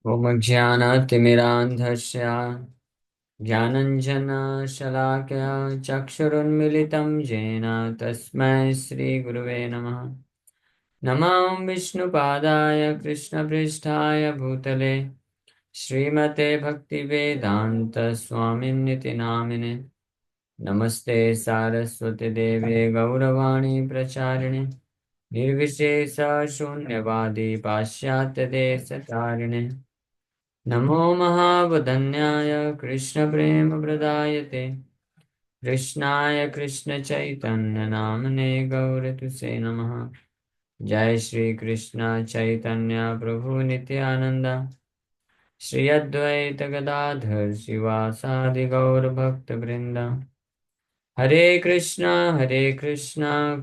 ॐ ज्ञानतिमिरान्धस्य ज्ञानञ्जनशलाकया चक्षुरुन्मिलितं येन तस्मै श्रीगुरुवे नमः। नमः विष्णुपादाय कृष्णपृष्ठाय भूतले श्रीमते भक्तिवेदान्तस्वामिन्निति नामिने। नमस्ते सारस्वती देवे गौरवाणी प्रचारिणे निर्विशेषशून्यवादी पाश्चात्यदेशतारिणे। नमो महावदन्याय कृष्णप्रेमप्रदायते कृष्णाय कृष्णचैतन्यनामने गौरतुसे नमः। जय श्री कृष्ण चैतन्य प्रभु नित्यानंद श्री अद्वैत गदाधर शिवासादि गौर भक्त वृंद। हरे कृष्णा कृष्ण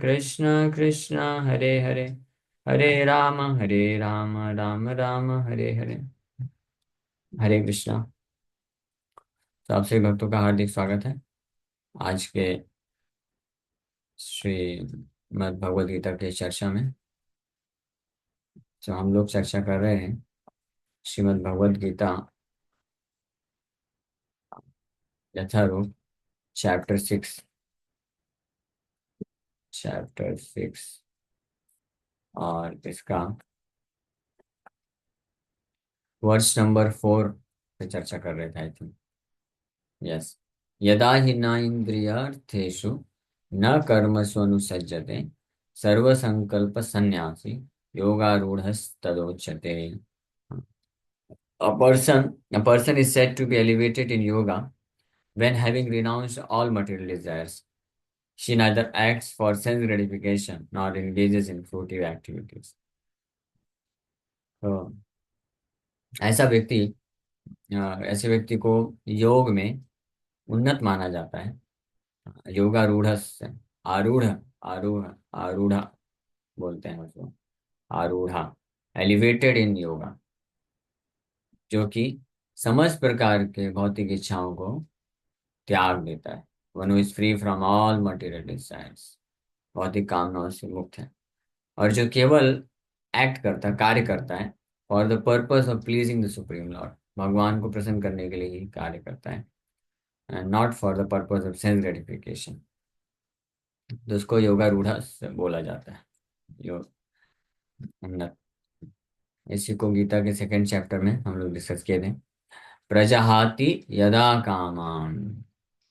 कृष्ण हरे हरे, हरे राम राम राम हरे हरे। हरे कृष्णा। तो आप सभी भक्तों का हार्दिक स्वागत है आज के श्रीमद् भगवद गीता की चर्चा में। जो हम लोग चर्चा कर रहे हैं श्रीमद् भगवद गीता यथारूप चैप्टर 6, चैप्टर 6 और इसका वर्ष नंबर 4 पे चर्चा कर रहे थे आई थिंक। यस। यदा हि न इंद्रियार्थेषु न कर्मसु अनुसज्जते सर्वसंकल्प सन्यासी योगारूढ़स्तदोच्यते। A person is said to be elevated in yoga when having renounced all material desires. She neither acts for sense gratification nor engages in fruitive activities. तो ऐसा व्यक्ति ऐसे व्यक्ति को योग में उन्नत माना जाता है। योगारूढ़ आरूढ़ आरूढ़ आरूढ़ा बोलते हैं उसको। आरूढ़ा एलिवेटेड इन योगा, जो कि समस्त प्रकार के भौतिक इच्छाओं को त्याग देता है। One is free from all material desires, भौतिक कामनाओं से मुक्त है। और जो केवल एक्ट करता कार्य करता है for the purpose of pleasing the supreme Lord, भगवान को प्रसन्न करने के लिए ही कार्य करता है and not for the purpose of sense gratification, तो उसको योगारूढ़ बोला जाता है। योग उन्नत। इसी को गीता के सेकंड चैप्टर में हम लोग डिस्कस किए थे। प्रजहाति यदा कामान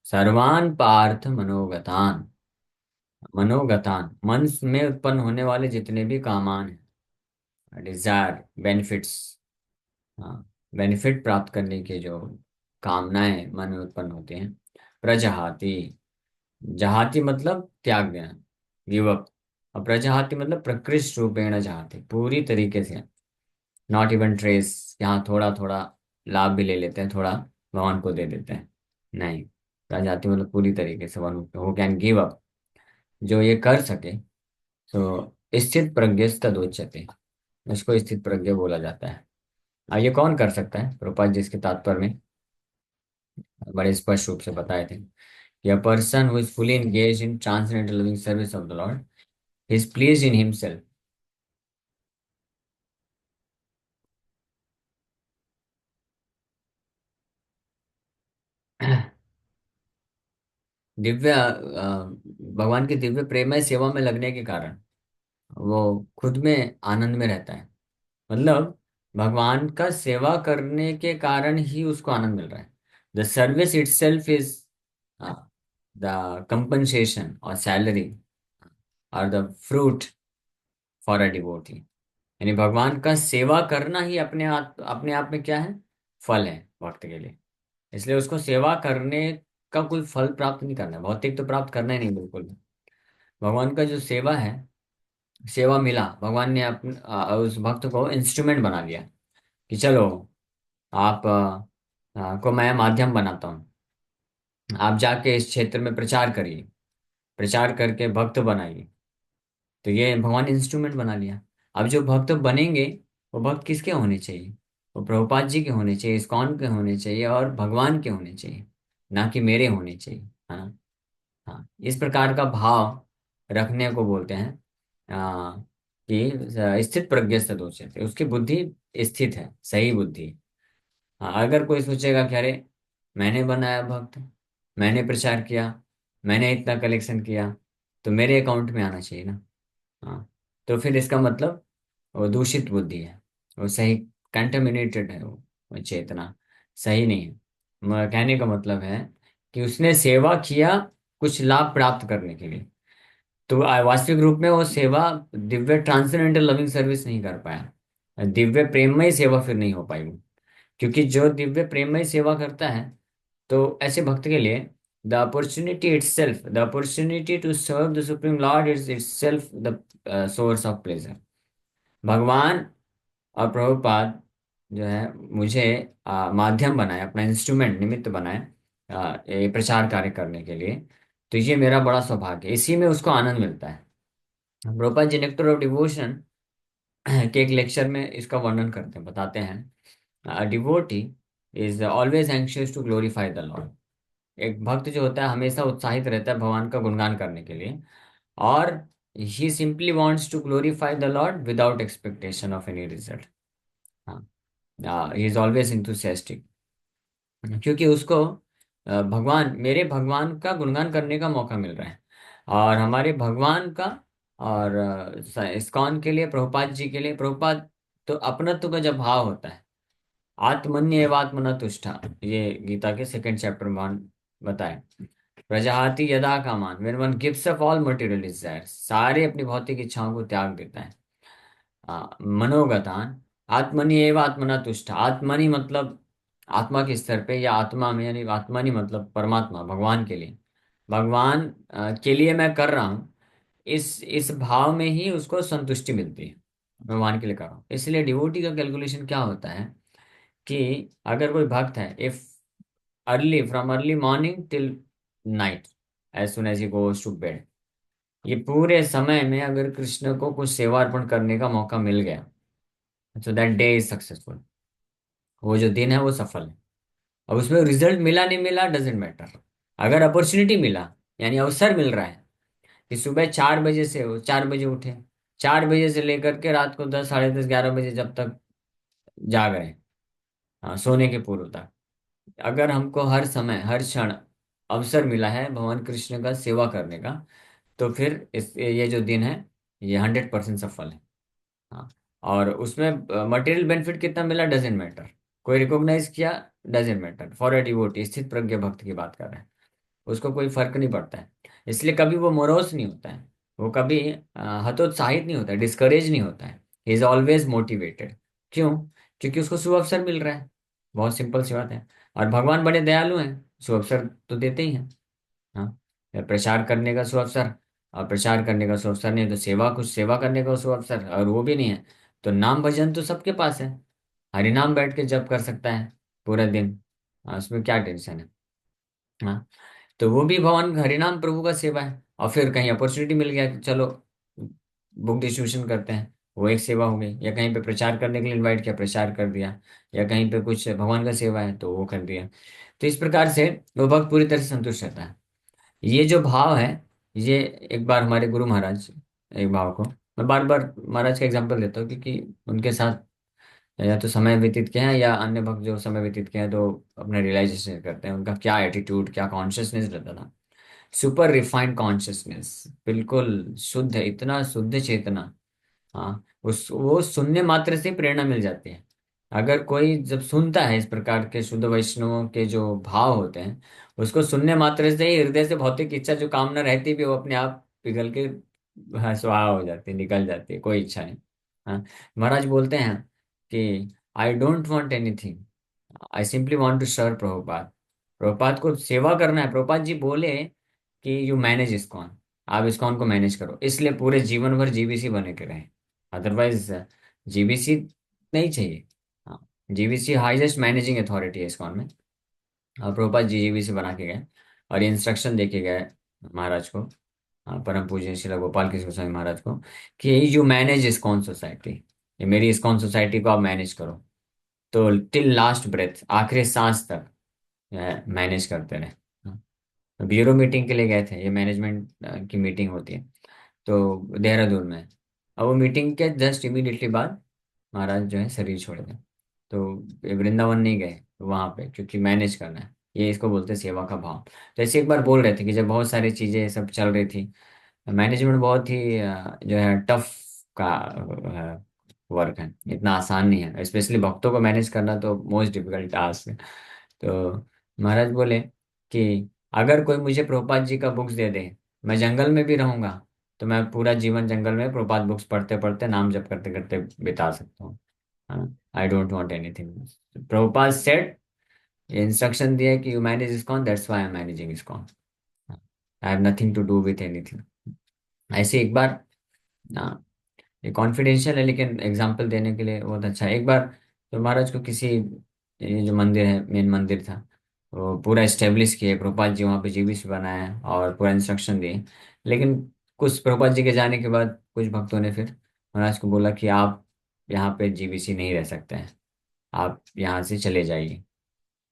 सर्वान पार्थ मनोगतान। मनोगतान मन में उत्पन्न होने वाले जितने भी कामान हैं, डिजायर, बेनिफिट्स, हाँ, बेनिफिट प्राप्त करने के जो कामनाएं मन में उत्पन्न होते हैं। प्रजहाति, जहाति मतलब त्याग देना, गिव अप। और प्रजहाति मतलब प्रकृष्ट रूपेण जहाति, पूरी तरीके से, नॉट इवन ट्रेस, यहाँ थोड़ा थोड़ा लाभ भी ले लेते हैं, थोड़ा भगवान को दे देते हैं, नहीं। प्रजाति मतलब पूरी तरीके से one who can give up, जो ये कर सके। तो स्थित प्रज्ञस्तदोच्यते, उसको स्थित प्रज्ञ बोला जाता है। अब ये कौन कर सकता है? प्रभुपाद जी इसके तात्पर्य में बड़े स्पष्ट रूप से बताए थे कि a person who is fully engage in transcendental living service of the Lord is pleased in himself. Divya भगवान की दिव्य प्रेमय सेवा में लगने के कारण वो खुद में आनंद में रहता है। मतलब भगवान का सेवा करने के कारण ही उसको आनंद मिल रहा है। The service itself is the compensation और सैलरी और the fruit for a devotee. यानी भगवान का सेवा करना ही अपने आप में क्या है? फल है भक्त के लिए। इसलिए उसको सेवा करने का कोई फल प्राप्त नहीं करना है, भौतिक तो प्राप्त करना ही नहीं बिल्कुल भी। भगवान का जो सेवा है, सेवा मिला, भगवान ने उस भक्त को इंस्ट्रूमेंट बना दिया कि चलो आप को मैं माध्यम बनाता हूँ, आप जाके इस क्षेत्र में प्रचार करिए, प्रचार करके भक्त बनाइए। तो ये भगवान ने इंस्ट्रूमेंट बना लिया। अब जो भक्त बनेंगे वो भक्त किसके होने चाहिए? वो प्रभुपाद जी के होने चाहिए, इस्कॉन के होने चाहिए और भगवान के होने चाहिए, ना कि मेरे होने चाहिए, है ना। हाँ, इस प्रकार का भाव रखने को बोलते हैं कि स्थित प्रज्ञ सदोच्यते, उसकी बुद्धि स्थित है, सही बुद्धि है। हाँ, अगर कोई सोचेगा कि अरे मैंने बनाया भक्त, मैंने प्रचार किया, मैंने इतना कलेक्शन किया, तो मेरे अकाउंट में आना चाहिए ना। हाँ, तो फिर इसका मतलब वो दूषित बुद्धि है, वो सही कंटेमिनेटेड है, वो चेतना सही नहीं है। कहने का मतलब है कि उसने सेवा किया कुछ लाभ प्राप्त करने के लिए, तो वास्तविक रूप में वो सेवा दिव्य ट्रांसेंडेंटल लविंग सर्विस नहीं कर पाया, दिव्य प्रेममय सेवा फिर नहीं हो पाई वो। क्योंकि जो दिव्य प्रेममय सेवा करता है, तो ऐसे भक्त के लिए the opportunity itself, the opportunity to serve the supreme lord is itself the source of pleasure. भगवान और प्रभुपाद जो है मुझे माध्यम बनाए, अपना इंस्ट्रूमेंट, निमित्त बनाए ये प्रचार कार्य करने के लिए। तो ये मेरा बड़ा सौभाग्य है, इसी में उसको आनंद मिलता है। प्रभुपाद जी नेक्टर ऑफ डिवोशन के एक लेक्चर में इसका वर्णन करते हैं, बताते हैं devotee is always anxious to glorify the lord. एक भक्त जो होता है हमेशा उत्साहित रहता है भगवान का गुणगान करने के लिए, और ही simply wants to glorify the lord without expectation of any result. हाँ, ही इज ऑलवेज इंथुसियास्टिक, क्योंकि उसको भगवान, मेरे भगवान का गुणगान करने का मौका मिल रहा है। और हमारे भगवान का, और इस्कॉन के लिए, प्रभुपाद जी के लिए, प्रभुपाद तो अपनत्व का जब भाव होता है, आत्मन्य एवं आत्मना तुष्टा, ये गीता के सेकंड चैप्टर में बताए, प्रजाति यदा कामान, when one gives up all material desires, सारे अपनी भौतिक इच्छाओं को त्याग देता है। मनोगतान आत्मनि एवं आत्मना तुष्ट, आत्मनि मतलब आत्मा के स्तर पे, या आत्मा में, यानी आत्मनि मतलब परमात्मा, भगवान के लिए, भगवान के लिए मैं कर रहा हूँ, इस भाव में ही उसको संतुष्टि मिलती है। भगवान के लिए कर रहा हूँ, इसलिए डिवोटी का कैलकुलेशन क्या होता है कि अगर कोई भक्त है, if early, from early morning till night, as soon as he goes to bed, ये पूरे समय में अगर कृष्ण को कुछ सेवा अर्पण करने का मौका मिल गया, so that day is successful, वो जो दिन है वो सफल है। अब उसमें रिजल्ट मिला नहीं मिला डजेंट मैटर, अगर अपॉर्चुनिटी मिला, यानी अवसर मिल रहा है कि सुबह 4 बजे से, वो 4 बजे उठे, 4 बजे से लेकर के रात को 10, साढ़े 10, 11 बजे जब तक जाग रहे हैं, हाँ, सोने के पूर्व तक, अगर हमको हर समय हर क्षण अवसर मिला है भगवान कृष्ण का सेवा करने का, तो फिर ये जो दिन है ये 100% सफल है। हाँ, और उसमें मटेरियल बेनिफिट कितना मिला डजेंट मैटर, कोई रिकॉग्नाइज किया doesn't matter, for a devotee, स्थित प्रज्ञ भक्त की बात कर रहे हैं, उसको कोई फर्क नहीं पड़ता है। इसलिए कभी वो मोरोस नहीं होता है, वो कभी हतोत्साहित नहीं होता है, डिस्करेज नहीं होता है, ही इज ऑलवेज मोटिवेटेड। क्यों? क्योंकि उसको शुभ अवसर मिल रहा है, बहुत सिंपल सी बात है। और भगवान बड़े दयालु हैं, शुभ अवसर तो देते ही हैं। हाँ, या प्रचार करने का शुभ अवसर, और प्रचार करने का शुभ अवसर नहीं है तो सेवा, कुछ सेवा करने का शुभ अवसर, और वो भी नहीं है तो नाम भजन तो सबके पास है, हरिनाम बैठ के जप कर सकता है पूरा दिन। उसमें क्या टेंशन है। हाँ, तो वो भी भगवान हरिनाम प्रभु का सेवा है। और फिर कहीं अपॉर्चुनिटी मिल गया कि चलो बुक डिस्ट्रीब्यूशन करते हैं, वो एक सेवा हो गई, या कहीं पे प्रचार करने के लिए इनवाइट किया, प्रचार कर दिया, या कहीं पे कुछ भगवान का सेवा है तो वो कर दिया। तो इस प्रकार से वो भक्त पूरी तरह से संतुष्ट रहता है। ये जो भाव है, ये एक बार हमारे गुरु महाराज, एक भाव को मैं बार बार महाराज का एग्जांपल देता हूँ, क्योंकि उनके साथ या तो समय व्यतीत किए हैं, या अन्य भक्त जो समय व्यतीत किए हैं, तो अपने रियलाइजेशन करते हैं उनका क्या एटीट्यूड, क्या कॉन्शियसनेस रहता था। सुपर रिफाइंड कॉन्शियसनेस, बिल्कुल शुद्ध, इतना शुद्ध चेतना। हाँ, उस वो सुनने मात्र से प्रेरणा मिल जाती है। अगर कोई जब सुनता है इस प्रकार के शुद्ध वैष्णवों के जो भाव होते हैं, उसको सुनने मात्र से ही हृदय से भौतिक इच्छा जो कामना रहती भी, वो अपने आप पिघल के, हाँ, स्वाहा हो जाती है, निकल जाती है, कोई इच्छा नहीं। हाँ, महाराज बोलते हैं कि I don't want anything, I simply want to serve Prabhupada. Prabhupada को सेवा करना है। प्रभुपाद जी बोले कि यू मैनेज इस्कॉन, आप इस्कॉन को मैनेज करो, इसलिए पूरे जीवन भर जीबीसी बने के रहे, अदरवाइज जीबीसी नहीं चाहिए। हाँ, जीबीसी हाईएस्ट मैनेजिंग अथॉरिटी है इस्कॉन में। और प्रभुपाद जी जीबीसी बना के गए, और ये इंस्ट्रक्शन दे के गए महाराज को, परम पूज्य श्रील गोपाल कृष्ण गोस्वामी महाराज को, कि यू मैनेज इस्कॉन सोसाइटी, ये मेरी इस्कॉन सोसाइटी को आप मैनेज करो। तो टिल लास्ट ब्रेथ, आखिरी सांस तक मैनेज करते रहे। हाँ, ब्यूरो मीटिंग के लिए गए थे, ये मैनेजमेंट की मीटिंग होती है तो देहरादून में, अब वो मीटिंग के जस्ट इमीडिएटली बाद महाराज जो है शरीर छोड़ गए। तो ये वृंदावन नहीं गए वहां पे, क्योंकि मैनेज करना है, ये इसको बोलते हैं सेवा का भाव। तो ऐसे एक बार बोल रहे थे कि जब बहुत सारी चीजें सब चल रही थी, मैनेजमेंट बहुत ही जो है टफ का वर्क है, इतना आसान नहीं है, स्पेशली भक्तों को मैनेज करना तो मोस्ट डिफिकल्ट टास्क है। तो महाराज बोले कि अगर कोई मुझे प्रभुपाद जी का बुक्स दे दे, मैं जंगल में भी रहूंगा, तो मैं पूरा जीवन जंगल में प्रभुपाद बुक्स पढ़ते पढ़ते नाम जप करते करते बिता सकता हूँ। I don't want anything. Prabhupada said, ये इंस्ट्रक्शन दिया है कि you manage ISKCON, that's why I am managing ISKCON, I have nothing to do with anything. ऐसे एक बार, हाँ, ये कॉन्फिडेंशियल है लेकिन एग्जाम्पल देने के लिए बहुत अच्छा है। एक बार तो महाराज को किसी, ये जो मंदिर है मेन मंदिर था, वो पूरा एस्टेब्लिश किए, प्रभुपाद जी वहाँ पे जीबीसी बनाया और पूरा इंस्ट्रक्शन दिए। लेकिन कुछ प्रभुपाद जी के जाने के बाद कुछ भक्तों ने फिर महाराज को बोला कि आप यहाँ पे जीबीसी नहीं रह सकते हैं, आप यहाँ से चले जाइए।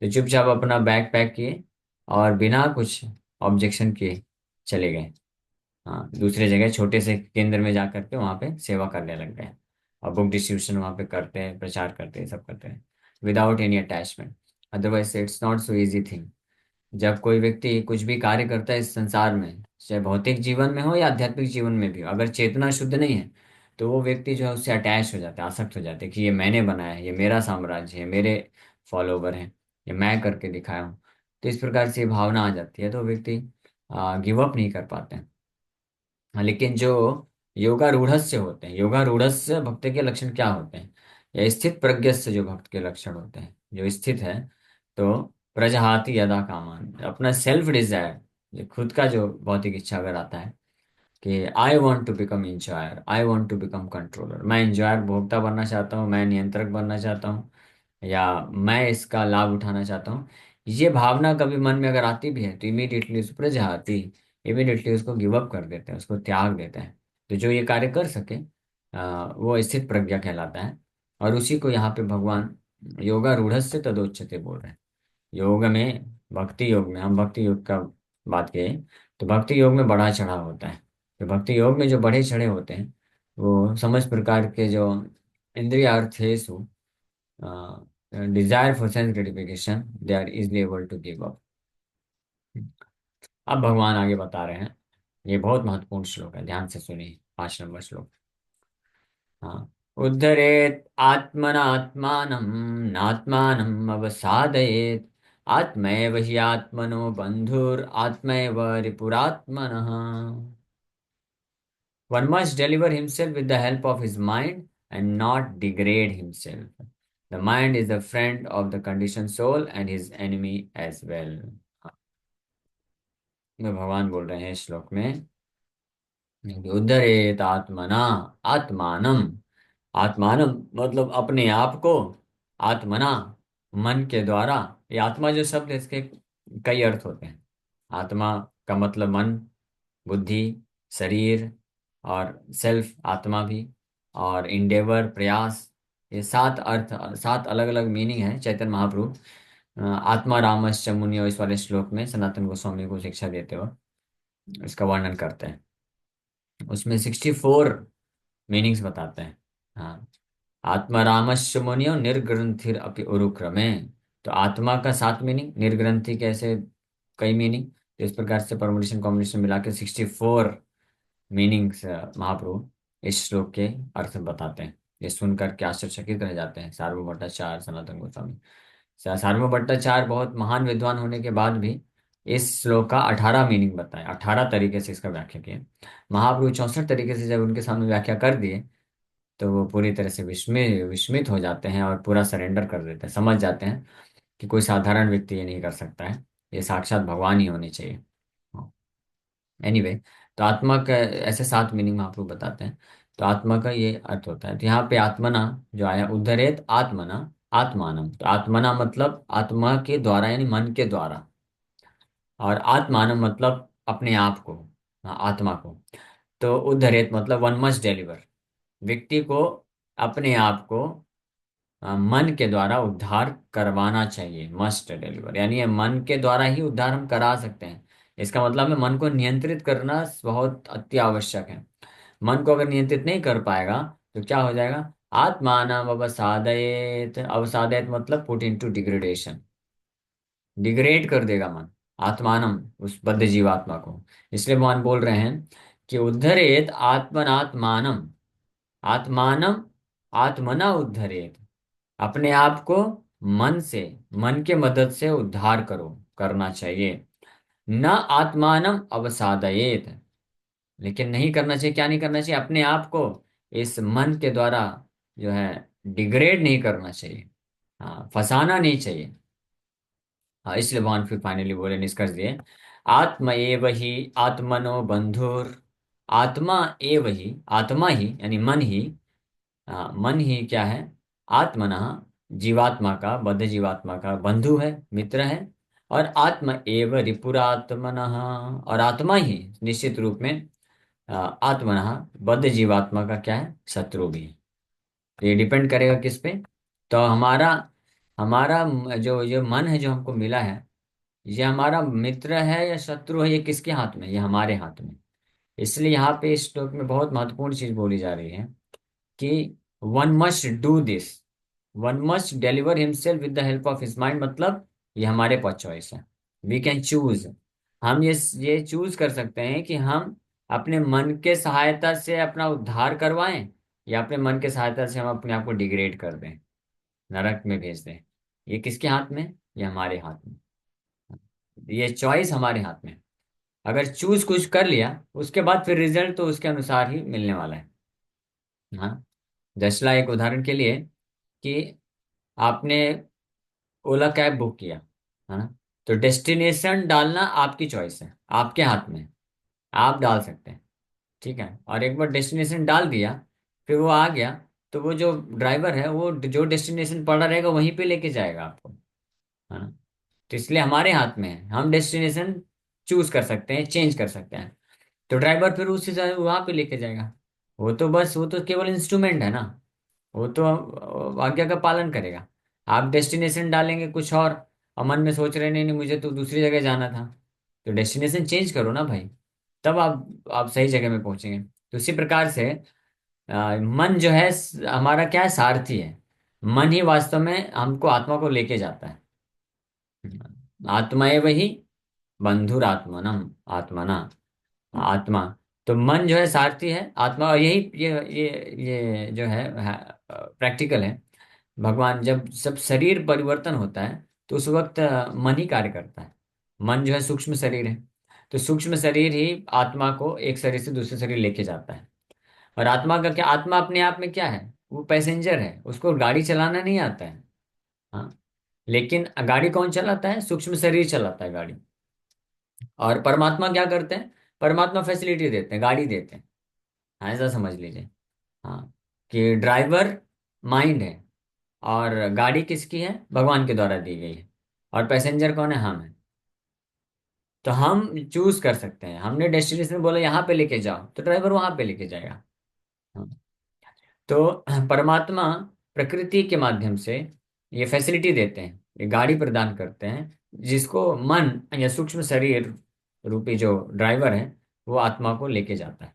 तो चुपचाप अपना बैग पैक किए और बिना कुछ ऑब्जेक्शन किए चले गए। हाँ, दूसरे जगह छोटे से केंद्र में जा करके वहाँ पे सेवा करने लग गए, और बुक डिस्ट्रीब्यूशन वहाँ पे करते हैं, प्रचार करते हैं, सब करते हैं without any attachment. Otherwise it's not so easy thing. जब कोई व्यक्ति कुछ भी कार्य करता है इस संसार में, चाहे भौतिक जीवन में हो या आध्यात्मिक जीवन में भी हो, अगर चेतना शुद्ध नहीं है, तो वो व्यक्ति जो है उससे अटैच हो जाता है, आसक्त हो जाते हैं कि ये मैंने बनाया है, ये मेरा साम्राज्य है, मेरे फॉलोवर हैं, ये मैं करके दिखाया हूँ। तो इस प्रकार से ये भावना आ जाती है, तो व्यक्ति गिव अप नहीं कर पाते हैं। हाँ, लेकिन जो योगारूढ़स्य होते हैं, योगारूढ़स्य भक्त के लक्षण क्या होते हैं, या स्थित प्रज्ञस्य जो भक्त के लक्षण होते हैं, जो स्थित है, तो प्रजहाति यदा कामान, अपना सेल्फ डिजायर, जो खुद का जो भौतिक इच्छा अगर आता है कि I want to become enjoyer, I want to become controller, मैं इंजॉयर भोक्ता बनना चाहता हूँ, मैं नियंत्रक बनना चाहता हूँ, या मैं इसका लाभ उठाना चाहता हूँ, ये भावना कभी मन में अगर आती भी है तो इमीडिएटली उस पर जाती, इमीडिएटली उसको गिव अप कर देते हैं, उसको त्याग देते हैं। तो जो ये कार्य कर सके वो स्थित प्रज्ञा कहलाता है। और उसी को यहाँ पे भगवान योगारूढ़स्य तदोच्यते बोल रहे हैं। योग में, भक्ति योग में, हम भक्ति योग का बात करें तो भक्ति योग में बढ़ा चढ़ा होता है। तो भक्ति योग में जो बढ़े चढ़े होते हैं, वो समस्त प्रकार के जो इंद्रियार्थेषु desire for sense gratification, they are easily able to give up. अब भगवान आगे बता रहे हैं, ये बहुत महत्वपूर्ण श्लोक है, ध्यान से सुनिए, 5 नंबर श्लोक। हाँ, उद्धरेत आत्मनात्मानं नात्मानम् अवसादयेत, आत्मैव हि आत्मनो बंधुर आत्मैव रिपुरात्मनः। One must deliver himself with the help of his mind and not degrade himself. The mind is the friend of the conditioned soul and his enemy as well. में भगवान बोल रहे हैं इस श्लोक में, उद्धरेत आत्मना आत्मानम, आत्मानम मतलब अपने आप को, आत्मना मन के द्वारा। ये आत्मा जो शब्द है इसके कई अर्थ होते हैं। आत्मा का मतलब मन, बुद्धि, शरीर और सेल्फ आत्मा भी, और इंडेवर प्रयास, ये 7 अर्थ, 7 अलग अलग मीनिंग है। चैतन्य महाप्रभु आत्मा रामश्च मुनियो इस वाले श्लोक में सनातन गोस्वामी को शिक्षा देते हुए इसका वर्णन करते हैं। उसमें 64 मीनिंग्स बताते हैं। हाँ, आत्मा रामश्च मुनियो निर्ग्रंथिर अपि उरुक्रमे। तो आत्मा का 7 मीनिंग, निर्ग्रंथि कैसे कई मीनिंग, तो इस प्रकार से परमुटेशन कॉम्बिनेशन मिला के 64 मीनिंग्स महाप्रभु इस श्लोक के अर्थ बताते हैं। ये सुनकर के आश्चर्यचकित रह जाते हैं सार्वभौम भट्टाचार्य, सनातन गोस्वामी। सार्वभौम भट्टाचार्य बहुत महान विद्वान होने के बाद भी इस श्लोक का 18 मीनिंग बताए, 18 तरीके से इसका व्याख्या किया। महाप्रभु 64 तरीके से जब उनके सामने व्याख्या कर दिए, तो वो पूरी तरह से विस्मित हो जाते हैं और पूरा सरेंडर कर देते हैं, समझ जाते हैं कि कोई साधारण व्यक्ति ये नहीं कर सकता है, ये साक्षात भगवान ही होने चाहिए। एनीवे, तो आत्मा का ऐसे 7 मीनिंग महाप्रभु बताते हैं। तो आत्मा का ये अर्थ होता है। तो यहाँ पे आत्मना जो आया, उद्धरेत आत्मना आत्मानम, तो आत्मना मतलब आत्मा के द्वारा यानी मन के द्वारा, और आत्मानम मतलब अपने आप को, हाँ, आत्मा को। तो उद्धरेत मतलब वन मस्ट डिलीवर, व्यक्ति को अपने आप को मन के द्वारा उद्धार करवाना चाहिए, मस्ट डिलीवर, यानी ये मन के द्वारा ही उद्धार हम करा सकते हैं। इसका मतलब है मन को नियंत्रित करना बहुत अति आवश्यक है। मन को अगर नियंत्रित नहीं कर पाएगा तो क्या हो जाएगा? आत्मानम अवसादयेत, अवसादयत मतलब पुट इनटू डिग्रेडेशन, डिग्रेड कर देगा मन, आत्मानम उस बद्ध जीवात्मा को। इसलिए भगवान बोल रहे हैं कि उद्धरेत आत्मनात्मानम, आत्मानम आत्मना उद्धरेत, अपने आप को मन से, मन के मदद से उद्धार करो, करना चाहिए। न आत्मानम अवसादयेत, लेकिन नहीं करना चाहिए, क्या नहीं करना चाहिए? अपने आप को इस मन के द्वारा जो है डिग्रेड नहीं करना चाहिए, हाँ फंसाना नहीं चाहिए। हाँ, इसलिए भगवान फिर फाइनली बोले, निष्कर्ष दिए, आत्मा एव ही आत्मनो बंधुर, आत्मा एव ही, आत्मा ही यानी मन ही, हाँ मन ही क्या है? आत्मना, जीवात्मा का, बद्ध जीवात्मा का बंधु है, मित्र है। और आत्मा एव रिपुरात्मनः, और आत्मा ही निश्चित रूप में आत्मनः बद्ध जीवात्मा का क्या है? शत्रु भी है। ये डिपेंड करेगा किस पे? तो हमारा हमारा जो ये मन है जो हमको मिला है, ये हमारा मित्र है या शत्रु है, ये किसके हाथ में? ये हमारे हाथ में। इसलिए यहाँ पे इस श्लोक में बहुत महत्वपूर्ण चीज बोली जा रही है कि one must do this, one must deliver himself with the help of his mind, मतलब ये हमारे पास चॉइस है, वी कैन चूज। हम ये चूज कर सकते हैं कि हम अपने मन के सहायता से अपना उद्धार करवाएं, या अपने मन के सहायता से हम अपने आप को डिग्रेड कर दें, नरक में भेज दें। ये किसके हाथ में? ये हमारे हाथ में, ये चॉइस हमारे हाथ में। अगर चूज कुछ कर लिया, उसके बाद फिर रिजल्ट तो उसके अनुसार ही मिलने वाला है। हाँ, जसला एक उदाहरण के लिए कि आपने ओला कैब बुक किया, है ना? तो डेस्टिनेशन डालना आपकी चॉइस है, आपके हाथ में है, आप डाल सकते हैं, ठीक है? और एक बार डेस्टिनेशन डाल दिया, फिर वो आ गया, तो वो जो ड्राइवर है वो जो डेस्टिनेशन पड़ा रहेगा वहीं पे लेके जाएगा आपको, है ना? तो इसलिए हमारे हाथ में है, हम डेस्टिनेशन चूज कर सकते हैं, चेंज कर सकते हैं। तो ड्राइवर फिर उसी से वहां पे लेके जाएगा, वो तो बस, वो तो केवल इंस्ट्रूमेंट है ना, वो तो आज्ञा का पालन करेगा। आप डेस्टिनेशन डालेंगे कुछ और मन में सोच रहे नहीं नहीं मुझे तो दूसरी जगह जाना था, तो डेस्टिनेशन चेंज करो ना भाई, तब आप सही जगह में पहुंचेंगे। तो इसी प्रकार से मन जो है हमारा क्या है? सारथी है। मन ही वास्तव में हमको, आत्मा को लेके जाता है। आत्मा है वही बंधुरात्मनम, आत्मना, आत्मा। तो मन जो है सारथी है, आत्मा। और यही ये जो है प्रैक्टिकल है। भगवान जब सब शरीर परिवर्तन होता है तो उस वक्त मन ही कार्य करता है। मन जो है सूक्ष्म शरीर है, तो सूक्ष्म शरीर ही आत्मा को एक शरीर से दूसरे शरीर लेके जाता है। और आत्मा का क्या? आत्मा अपने आप में क्या है? वो पैसेंजर है, उसको गाड़ी चलाना नहीं आता है। हाँ, लेकिन गाड़ी कौन चलाता है? सूक्ष्म शरीर चलाता है गाड़ी। और परमात्मा क्या करते हैं? परमात्मा फैसिलिटी देते हैं, गाड़ी देते हैं। हाँ, ऐसा समझ लीजिए। हाँ, कि ड्राइवर माइंड है, और गाड़ी किसकी है? भगवान के द्वारा दी गई है। और पैसेंजर कौन है? हम है। तो हम चूज कर सकते हैं, हमने डेस्टिनेशन बोला यहाँ पे लेके जाओ, तो ड्राइवर वहां पे लेके जाएगा। हाँ। तो परमात्मा प्रकृति के माध्यम से ये फैसिलिटी देते हैं, ये गाड़ी प्रदान करते हैं, जिसको मन या सूक्ष्म शरीर रूपी जो ड्राइवर है वो आत्मा को लेके जाता है।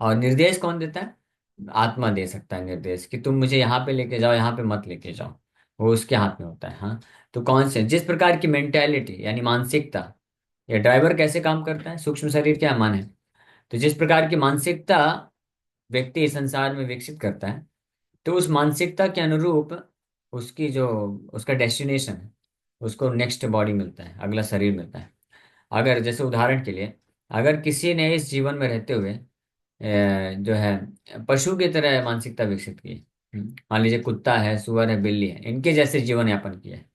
और निर्देश कौन देता है? आत्मा दे सकता है निर्देश कि तुम मुझे यहाँ पे लेके जाओ, यहाँ पे मत लेके जाओ, वो उसके हाथ में होता है। हाँ, तो कौन से, जिस प्रकार की मेंटेलिटी यानी मानसिकता, ये ड्राइवर कैसे काम करता है? सूक्ष्म शरीर क्या? मन है। तो जिस प्रकार की मानसिकता व्यक्ति इस संसार में विकसित करता है, तो उस मानसिकता के अनुरूप उसकी जो, उसका डेस्टिनेशन है, उसको नेक्स्ट बॉडी मिलता है, अगला शरीर मिलता है। अगर जैसे उदाहरण के लिए, अगर किसी ने इस जीवन में रहते हुए जो है पशु की तरह मानसिकता विकसित की, मान लीजिए कुत्ता है, सुअर है, बिल्ली है, इनके जैसे जीवन यापन किया है।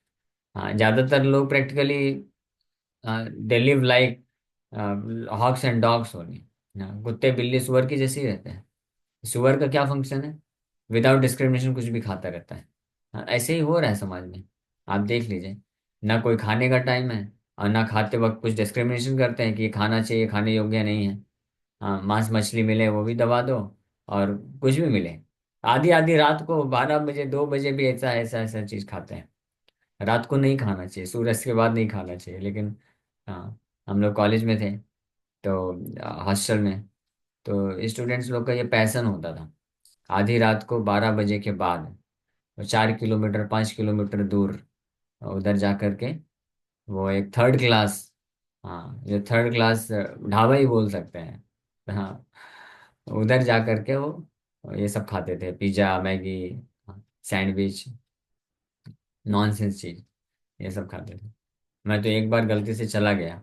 हाँ, ज्यादातर लोग practically they live like hogs and dogs only. कुत्ते बिल्ली सुअर की जैसे ही रहते हैं। सुअर का क्या फंक्शन है? विदाउट डिस्क्रिमिनेशन कुछ भी खाता रहता है। हाँ, ऐसे ही हो रहा है समाज में, आप देख लीजिए। ना कोई खाने का टाइम है, और ना खाते वक्त कुछ डिस्क्रिमिनेशन करते हैं कि ये खाना चाहिए, खाने योग्य नहीं है। हाँ, मांस मछली मिले वो भी दबा दो, और कुछ भी मिले, आधी आधी रात को 12 बजे 2 बजे भी ऐसा ऐसा ऐसा चीज खाते हैं। रात को नहीं खाना चाहिए, सूर्यास्त के बाद नहीं खाना चाहिए, लेकिन हाँ, हम लोग कॉलेज में थे तो हॉस्टल में, तो स्टूडेंट्स लोग का ये पैसन होता था, आधी रात को 12 बजे के बाद 4 किलोमीटर 5 किलोमीटर दूर उधर जा करके वो एक थर्ड क्लास, हाँ ये थर्ड क्लास ढाबा ही बोल सकते हैं, हाँ, उधर जा करके वो ये सब खाते थे, पिज्ज़ा मैगी सैंडविच, नॉनसेंस चीज ये सब खाते थे। मैं तो एक बार गलती से चला गया,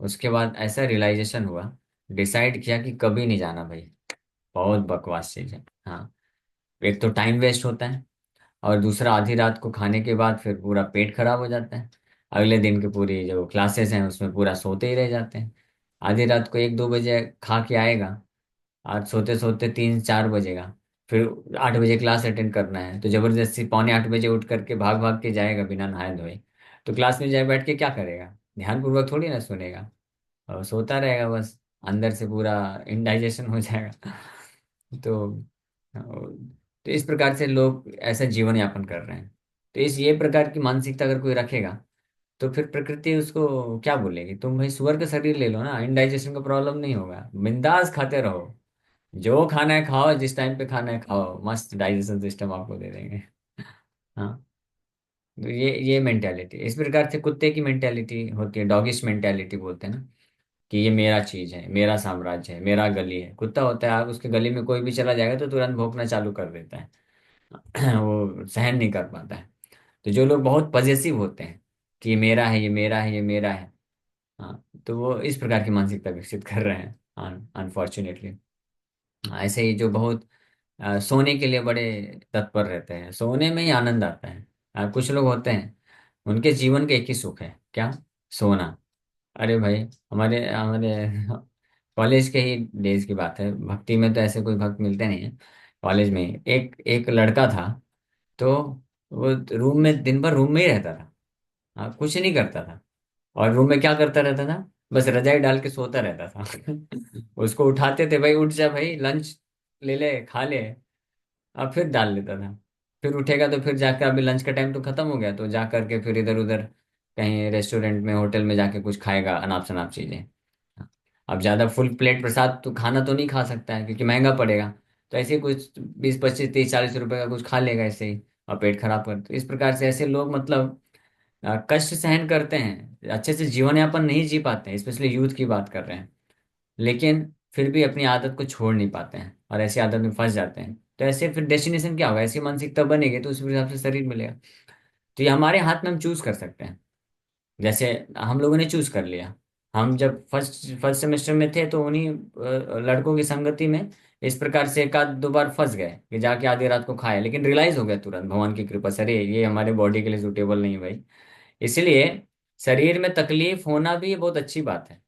उसके बाद ऐसा रियलाइजेशन हुआ, डिसाइड किया कि कभी नहीं जाना भाई, बहुत बकवास चीज है। हाँ, एक तो टाइम वेस्ट होता है, और दूसरा आधी रात को खाने के बाद फिर पूरा पेट खराब हो जाता है, अगले दिन की पूरी जो क्लासेस हैं उसमें पूरा सोते ही रह जाते हैं। आधी रात को 1-2 बजे खा के आएगा, आज सोते सोते 3-4 बजेगा, फिर 8 बजे क्लास अटेंड करना है, तो जबरदस्ती पौने 8 बजे उठ करके भाग भाग के जाएगा बिना नहाए धोए, तो क्लास में जाए बैठ के क्या करेगा, ध्यानपूर्वक थोड़ी ना सुनेगा, और सोता रहेगा बस, अंदर से पूरा इनडाइजेशन हो जाएगा। तो तो इस प्रकार से लोग ऐसा जीवन यापन कर रहे हैं। तो इस ये प्रकार की मानसिकता अगर कोई रखेगा, तो फिर प्रकृति उसको क्या बोलेगी, तुम भाई सुअर का शरीर ले लो ना, इनडाइजेशन का प्रॉब्लम नहीं होगा, बिंदास खाते रहो, जो खाना है खाओ, जिस टाइम पे खाना है खाओ, मस्त डाइजेशन सिस्टम आपको दे देंगे। हाँ, तो ये मेंटेलिटी, इस प्रकार से कुत्ते की मेंटेलिटी होती है, डॉगिश मेंटेलिटी बोलते हैं ना, कि ये मेरा चीज है, मेरा साम्राज्य है, मेरा गली है, कुत्ता होता है आप उसके गली में कोई भी चला जाएगा तो तुरंत भौंकना चालू कर देता है। वो सहन नहीं कर पाता है। तो जो लोग बहुत पजेसिव होते हैं कि ये मेरा है, ये मेरा है, ये मेरा है, हाँ, तो वो इस प्रकार की मानसिकता विकसित कर रहे हैं अनफॉर्चुनेटली। ऐसे ही जो बहुत सोने के लिए बड़े तत्पर रहते हैं, सोने में ही आनंद आता है। कुछ लोग होते हैं उनके जीवन का एक ही सुख है, क्या, सोना। अरे भाई, हमारे हमारे कॉलेज के ही डेज की बात है, भक्ति में तो ऐसे कोई भक्त मिलते नहीं है। कॉलेज में एक एक लड़का था, तो वो रूम में दिन भर रूम में ही रहता था, हाँ, कुछ नहीं करता था, और रूम में क्या करता रहता था, बस रजाई डाल के सोता रहता था। उसको उठाते थे, भाई उठ जा भाई, लंच ले ले खा ले, अब फिर डाल लेता था। फिर उठेगा तो फिर जाकर, अभी लंच का टाइम तो खत्म हो गया, तो जा करके फिर इधर उधर कहीं रेस्टोरेंट में होटल में जाके कुछ खाएगा, अनाप शनाप चीजें। अब ज्यादा फुल प्लेट प्रसाद तो खाना तो नहीं खा सकता है क्योंकि महंगा पड़ेगा, तो ऐसे ही कुछ 20 25 30 40 रुपए का कुछ खा लेगा ऐसे ही, और पेट खराब कर, तो इस प्रकार से ऐसे लोग मतलब कष्ट सहन करते हैं, अच्छे से जीवन यापन नहीं जी पाते हैं, स्पेशली यूथ की बात कर रहे हैं, लेकिन फिर भी अपनी आदत को छोड़ नहीं पाते हैं और ऐसी आदत में फंस जाते हैं। तो ऐसे फिर डेस्टिनेशन क्या होगा, ऐसी मानसिकता बनेगी तो उस हिसाब से शरीर मिलेगा। तो ये हमारे हाथ में, हम चूज कर सकते हैं। जैसे हम लोगों ने चूज कर लिया, हम जब फर्स्ट फर्स्ट सेमेस्टर में थे तो उन्हीं लड़कों की संगति में इस प्रकार से 1-2 बार फंस गए कि जाके आधी रात को खाए, लेकिन रियलाइज हो गया तुरंत भगवान की कृपा से, अरे ये हमारे बॉडी के लिए सूटेबल नहीं है भाई। इसलिए शरीर में तकलीफ होना भी बहुत अच्छी बात है।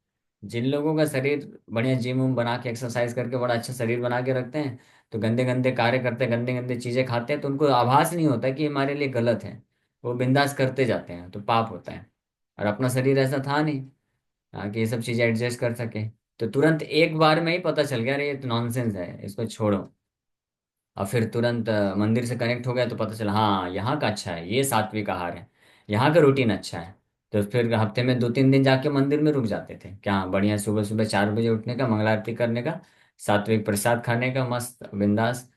जिन लोगों का शरीर बढ़िया जिम उम बना के एक्सरसाइज करके बड़ा अच्छा शरीर बना के रखते हैं, तो गंदे गंदे कार्य करते हैं, गंदे गंदे चीजें खाते हैं, तो उनको आभास नहीं होता कि ये हमारे लिए गलत है, वो बिंदास करते जाते हैं, तो पाप होता है। और अपना शरीर ऐसा था नहीं, कि ये सब चीजें एडजस्ट कर सके, तो तुरंत एक बार में ही पता चल गया, अरे ये तो नॉनसेंस है, इसको छोड़ो। और फिर तुरंत मंदिर से कनेक्ट हो गया तो पता चला, हाँ यहाँ का अच्छा है, ये सात्विक आहार है, यहाँ का रूटीन अच्छा है। तो फिर हफ्ते में 2-3 दिन जाके मंदिर में रुक जाते थे, क्या बढ़िया, सुबह सुबह 4 बजे उठने का, मंगला आरती करने का, सात्विक प्रसाद खाने का, मस्त बिंदास।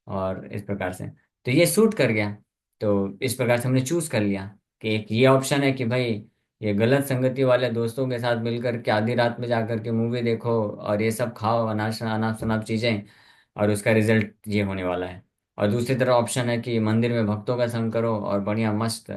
और इस प्रकार से तो ये सूट कर गया। तो इस प्रकार से हमने चूज कर लिया कि एक ये ऑप्शन है कि भाई ये गलत संगति वाले दोस्तों के साथ मिलकर के आधी रात में जाकर के मूवी देखो और ये सब खाओ, अनाज अनाप शनाप चीजें, और उसका रिजल्ट ये होने वाला है। और दूसरी तरफ ऑप्शन है कि मंदिर में भक्तों का संग करो और बढ़िया मस्त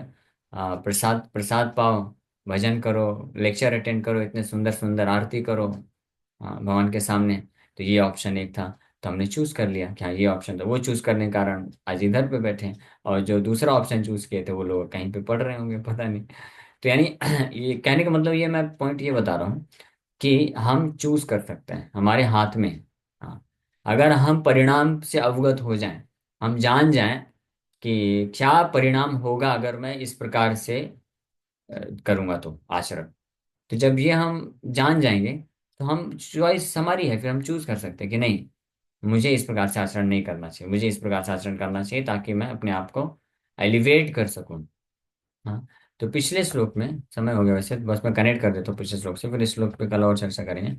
प्रसाद प्रसाद पाओ, भजन करो, लेक्चर अटेंड करो, इतने सुंदर सुंदर आरती करो भगवान के सामने। तो ये ऑप्शन एक था, तो हमने चूज कर लिया क्या, ये ऑप्शन था, वो चूज करने के कारण आज इधर पे बैठे हैं। और जो दूसरा ऑप्शन चूज किए थे वो लोग कहीं पे पढ़ रहे होंगे, पता नहीं। तो यानी ये कहने का मतलब, ये मैं पॉइंट ये बता रहा हूँ कि हम चूज कर सकते हैं, हमारे हाथ में है। हाँ, अगर हम परिणाम से अवगत हो जाएं, हम जान जाएं कि क्या परिणाम होगा अगर मैं इस प्रकार से करूंगा तो आचरण, तो जब ये हम जान जाएंगे, तो हम चॉइस हमारी है, फिर हम चूज कर सकते हैं कि नहीं, मुझे इस प्रकार से आचरण नहीं करना चाहिए, मुझे इस प्रकार से आचरण करना चाहिए ताकि मैं अपने आप को एलिवेट कर सकूं। हाँ, तो पिछले श्लोक में समय हो गया वैसे, बस मैं कनेक्ट कर देता हूँ पिछले श्लोक से, फिर इस श्लोक पे कल और चर्चा करेंगे।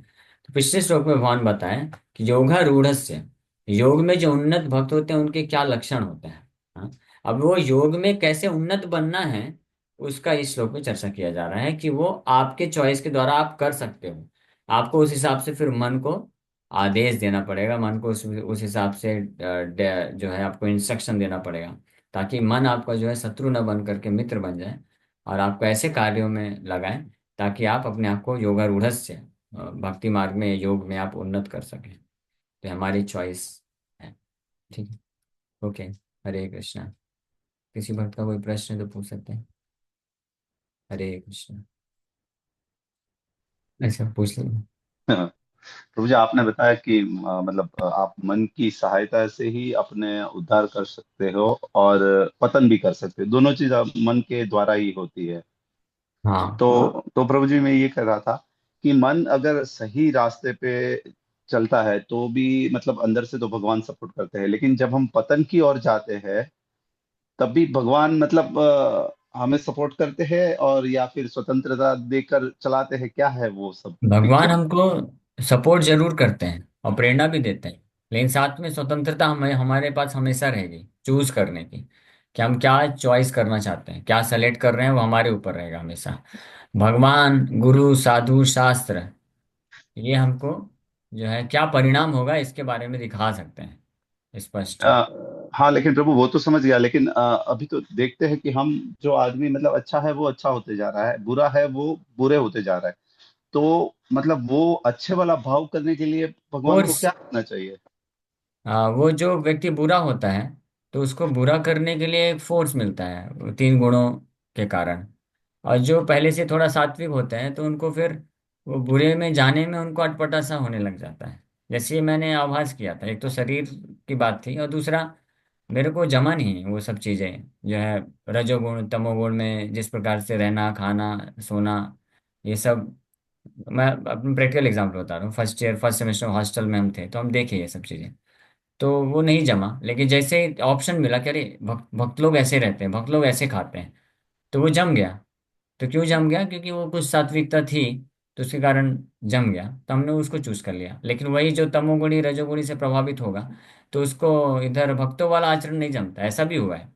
तो पिछले श्लोक में भगवान बताए कि योगारूढ़स्य, योग में जो उन्नत भक्त होते हैं उनके क्या लक्षण होते हैं। हाँ? अब वो योग में कैसे उन्नत बनना है, उसका इस श्लोक में चर्चा किया जा रहा है कि वो आपके चॉइस के द्वारा आप कर सकते हो। आपको उस हिसाब से फिर मन को आदेश देना पड़ेगा, मन को उस हिसाब से जो है आपको इंस्ट्रक्शन देना पड़ेगा, ताकि मन आपका जो है शत्रु न बन करके मित्र बन जाए, और आपको ऐसे कार्यों में लगाए ताकि आप अपने आप को योगारूढ़ से भक्ति मार्ग में, योग में आप उन्नत कर सकें। तो हमारी चॉइस है। ठीक है। ओके। हरे कृष्णा। किसी भक्त का कोई प्रश्न है तो पूछ सकते हैं। हरे कृष्णा। अच्छा, पूछ लीजिए। हाँ, प्रभु जी आपने बताया कि मतलब आप मन की सहायता से ही अपने उद्धार कर सकते हो और पतन भी कर सकते हो, दोनों चीज आप मन के द्वारा ही होती है। हाँ, तो प्रभु जी मैं ये कह रहा था कि मन अगर सही रास्ते पे चलता है तो भी मतलब अंदर से तो भगवान सपोर्ट करते हैं, लेकिन जब हम पतन की ओर जाते हैं तब भी भगवान मतलब हमें सपोर्ट करते हैं और या फिर स्वतंत्रता देकर चलाते हैं, क्या है वो सब भगवान पिक्चर। हमको सपोर्ट जरूर करते हैं और प्रेरणा भी देते हैं, लेकिन साथ में स्वतंत्रता हमें हमारे पास हमेशा रहेगी चूज करने की, कि हम क्या चॉइस करना चाहते हैं, क्या सेलेक्ट कर रहे हैं, वो हमारे ऊपर रहेगा हमेशा। भगवान, गुरु, साधु, शास्त्र, ये हमको जो है क्या परिणाम होगा इसके बारे में दिखा सकते हैं स्पष्ट। हाँ लेकिन प्रभु वो तो समझ गया, लेकिन अभी तो देखते हैं कि हम जो आदमी मतलब अच्छा है वो अच्छा होते जा रहा है, बुरा है वो बुरे होते जा रहा है। तो मतलब वो अच्छे वाला भाव करने के लिए भगवान को फोर्स, क्या करना चाहिए। वो जो व्यक्ति बुरा होता है तो उसको बुरा करने के लिए एक फोर्स मिलता है, वो तीन गुणों के कारण। और जो पहले से थोड़ा सात्विक होते हैं तो उनको फिर वो बुरे में जाने में उनको अटपटा सा होने लग जाता है। जैसे ये मैंने आभास किया था, एक तो शरीर की बात थी और दूसरा मेरे को जमा नहीं वो सब चीज़ें जो है, रजोगुण तमोगुण में जिस प्रकार से रहना, खाना, सोना, ये सब। मैं अपने प्रैक्टिकल एग्जाम्पल बता रहा हूँ, first year first semester hostel में हम थे तो हम देखे ये सब चीज़ें। तो वो नहीं जमा, लेकिन जैसे ऑप्शन मिला कि अरे भक्त लोग ऐसे रहते हैं, भक्त लोग ऐसे खाते हैं, तो वो जम गया। तो क्यों जम गया? क्योंकि वो कुछ सात्विकता थी, तो उसके कारण जम गया, तो हमने उसको चूज कर लिया। लेकिन वही जो तमोगुणी रजोगुणी से प्रभावित होगा तो उसको इधर भक्तों वाला आचरण नहीं जमता। ऐसा भी हुआ है,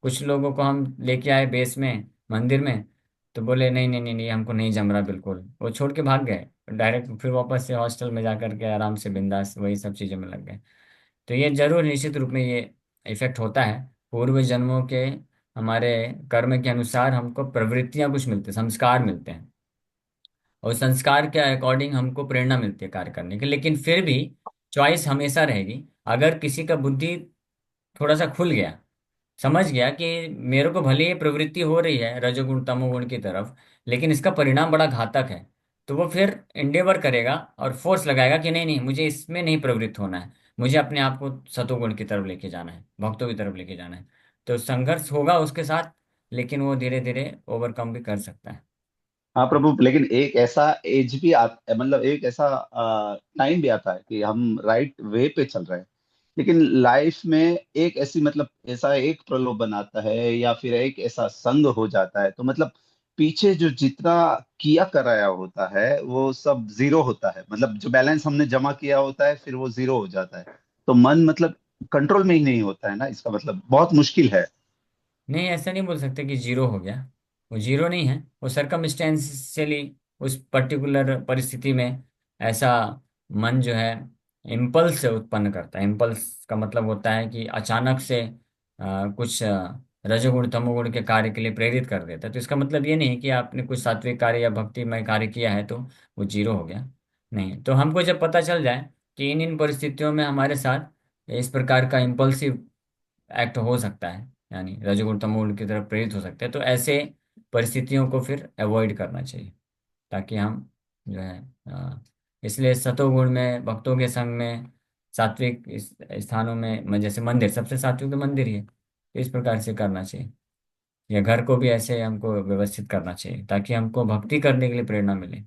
कुछ लोगों को हम लेके आए बेस में, मंदिर में, तो बोले नहीं नहीं नहीं नहीं, हमको नहीं जम रहा बिल्कुल, वो छोड़ के भाग गए डायरेक्ट, फिर वापस से हॉस्टल में जा करके आराम से बिंदास वही सब चीज़ों में लग गए। तो ये जरूर निश्चित रूप में ये इफेक्ट होता है। पूर्व जन्मों के हमारे कर्म के अनुसार हमको प्रवृत्तियां कुछ मिलती हैं, संस्कार मिलते हैं, और संस्कार के अकॉर्डिंग हमको प्रेरणा मिलती है कार्य करने की। लेकिन फिर भी चॉइस हमेशा रहेगी। अगर किसी का बुद्धि थोड़ा सा खुल गया, समझ गया कि मेरे को भले ये प्रवृत्ति हो रही है रजोगुण तमोगुण की तरफ, लेकिन इसका परिणाम बड़ा घातक है, तो वो फिर इंडेवर करेगा और फोर्स लगाएगा कि नहीं नहीं, मुझे इसमें नहीं प्रवृत्त होना है, मुझे अपने आप को सतोगुण की तरफ लेके जाना है, भक्तों की तरफ लेके जाना है। तो संघर्ष होगा उसके साथ, लेकिन वो धीरे धीरे ओवरकम भी कर सकता है। हाँ प्रभु, लेकिन एक ऐसा एज भी मतलब एक ऐसा टाइम भी आता है कि हम राइट वे पे चल रहे हैं, लेकिन लाइफ में एक ऐसी मतलब ऐसा एक प्रलोभन आता है या फिर एक ऐसा संग हो जाता है, तो मतलब पीछे जो जितना किया कराया होता है वो सब जीरो होता है, मतलब जो बैलेंस हमने जमा किया होता है फिर वो जीरो हो जाता है। तो मन मतलब कंट्रोल में ही नहीं होता है ना, इसका मतलब बहुत मुश्किल है। नहीं, ऐसा नहीं बोल सकते कि जीरो हो गया। वो जीरो नहीं है, वो सरकमस्टेंशियली उस पर्टिकुलर परिस्थिति में ऐसा मन जो है इम्पल्स से उत्पन्न करता है। इम्पल्स का मतलब होता है कि अचानक से कुछ रजोगुण तमोगुण के कार्य के लिए प्रेरित कर देता है। तो इसका मतलब ये नहीं कि आपने कुछ सात्विक कार्य या भक्तिमय कार्य किया है तो वो जीरो हो गया। नहीं, तो हमको जब पता चल जाए कि इन इन परिस्थितियों में हमारे साथ इस प्रकार का इम्पल्सिव एक्ट हो सकता है, यानी रजोगुण तमोगुण की तरफ प्रेरित हो सकते हैं, तो ऐसे परिस्थितियों को फिर अवॉइड करना चाहिए, ताकि हम जो है इसलिए सतोगुण में, भक्तों के संग में, सात्विक स्थानों में, जैसे मंदिर, सबसे सात्विक तो मंदिर ही है, तो इस प्रकार से करना चाहिए। या घर को भी ऐसे हमको व्यवस्थित करना चाहिए ताकि हमको भक्ति करने के लिए प्रेरणा मिले।